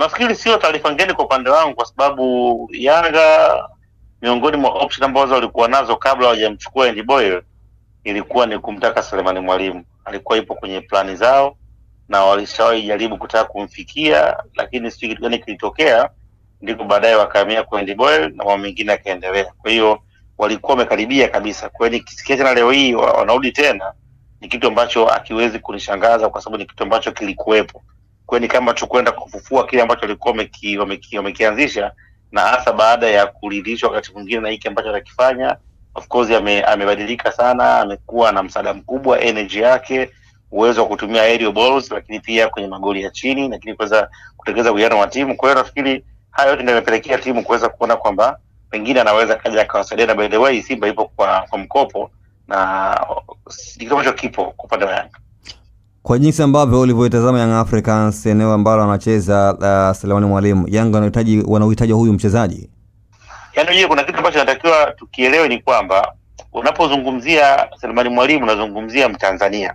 nafikiri sio taarifa ngeni kwa upande wangu, kwa sababu Yanga miongoni mwa option ambazo walikuwa nazo kabla hawajamchukua Andy Boyle ilikuwa ni kumtaka Selemani Mwalimu. Alikuwa ipo kwenye plani zao na walishawahi jaribu kutaka kumfikia, lakini sio kitu gani kilitokea, ndiko baadaye wakahamia kwa Andy Boyle na mambo mengine yakaendelea. Kwa hiyo walikuwa wamekaribia kabisa. Kwa hiyo nikisikia tena leo hii wanarudi tena, ni kitu ambacho hakiwezi kunishangaza kwa sababu ni kitu ambacho kilikuwepo. Kwa hiyo ni kama tu kwenda kufufua kile ambacho walikuwa wamekianzisha, na hasa baada ya kuridhishwa wakati mwingine na hiki ambacho anakifanya. Of course amebadilika sana, amekuwa na msaada mkubwa, energy yake, uwezo wa kutumia aerial balls, lakini pia kwenye magoli ya chini, lakini kuweza kutengeneza uwiano wa timu. Kwa hiyo nafikiri hayo yote ndio yamepelekea timu kuweza kuona kwamba pengine anaweza kaja akawasaidia, na by the way Simba ipo kwa mkopo na kitu ambacho kipo kwa upande wa Yanga. Kwa jinsi ambavyo ulivyoitazama Young Africans, eneo ambalo anacheza Selemani Mwalimu, Yanga wanahitaji huyu mchezaji. Yaani kuna kitu ambacho natakiwa tukielewe, ni kwamba unapozungumzia Selemani Mwalimu unazungumzia Mtanzania.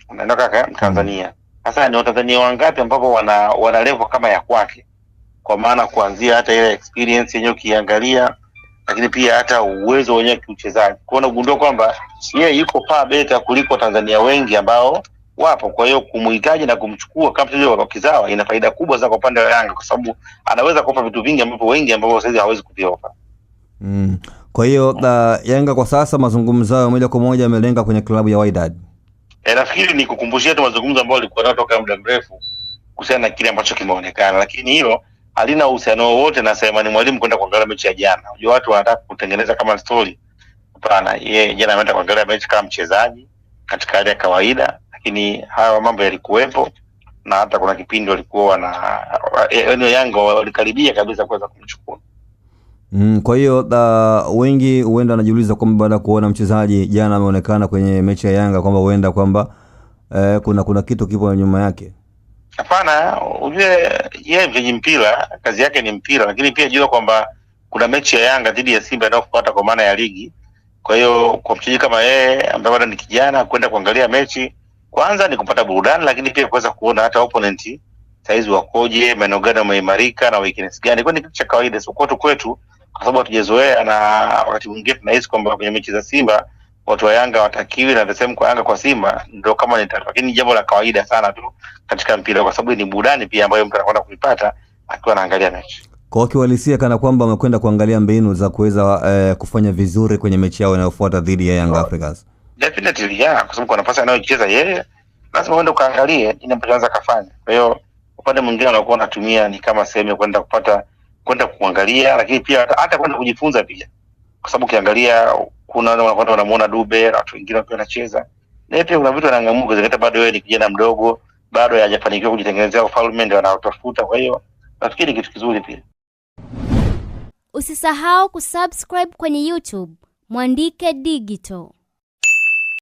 Unaenda kaka, Mtanzania. Sasa ni Watanzania wangapi ambao wana level kama ya kwake? Kwa maana kuanzia hata ile experience yenyewe ukiangalia, lakini pia hata uwezo wenyewe kiuchezaji. Kwa hiyo unagundua kwamba yeye yuko far better kuliko Tanzania wengi ambao wapo. Kwa hiyo kumuhitaji na kumchukua kama mchezaji wa kizawa ina faida kubwa sana kwa upande wa Yanga, kwa sababu anaweza kuofa vitu vingi ambavyo wengi ambao sasa hawezi kuviofa. Kwa hiyo Yanga kwa sasa mazungumzo yao moja kwa moja yamelenga kwenye klabu ya Wydad. Nafikiri ni kukumbushia tu mazungumzo ambayo walikuwa nao toka muda mrefu kuhusiana na kile ambacho kimeonekana, lakini hilo halina uhusiano wowote na Selemani Mwalimu kwenda kuangalia mechi ya jana. Unajua watu wanataka kutengeneza kama story. Hapana, yeye jana ameenda kuangalia mechi kama mchezaji katika hali ya kawaida, lakini haya mambo yalikuwepo, na hata kuna kipindi walikuwa Yanga walikaribia kabisa kuweza kumchukua. Kwa hiyo wengi huenda wanajiuliza kwamba baada ya kuona mchezaji jana ameonekana kwenye mechi ya Yanga kwamba huenda kwamba kuna kitu kipo nyuma yake. Hapana, ujue yeye mchezaji mpira, kazi yake ni mpira, lakini pia jua kwamba kuna mechi ya Yanga dhidi ya Simba inayofuata kwa maana ya ligi. Kwa hiyo kwa mchezaji kama yeye ambaye bado ni kijana kwenda kuangalia mechi, kwanza ni kupata burudani, lakini pia kuweza kuona hata opponent saizi wakoje, maeneo gani wameimarika na weakness gani. Kwa ni kitu cha kawaida sio kwetu, kwa sababu hatujazoea, na wakati mwingine tunahisi kwamba kwenye mechi za Simba watu wa Yanga watakiwi, na the same kwa Yanga kwa Simba ndio kama ni tatu, lakini jambo la kawaida sana tu katika mpira, kwa sababu ni burudani pia ambayo mtu anakwenda kuipata akiwa anaangalia mechi. Kwa kiwalisia kana kwamba wamekwenda kuangalia mbinu za kuweza kufanya vizuri kwenye mechi yao inayofuata dhidi ya Young Africans. Definitely kwa sababu kwa nafasi anayocheza yeye lazima uende kaangalie inapoanza kafanya. Kwa hiyo upande mwingine wanakuwa wanatumia ni kama sehemu kwenda kuangalia, lakini pia hata kwenda kujifunza pia, kwa sababu ukiangalia kuna watu wanamuona Dube na watu wengine wakiwa wanacheza, na pia kuna vitu anangamuka zingine, bado yeye ni kijana mdogo, bado hajafanikiwa kujitengenezea ufalme, ndio anaotafuta. Kwa hiyo nafikiri kitu kizuri pia. Usisahau kusubscribe kwenye YouTube Mwandike Digital.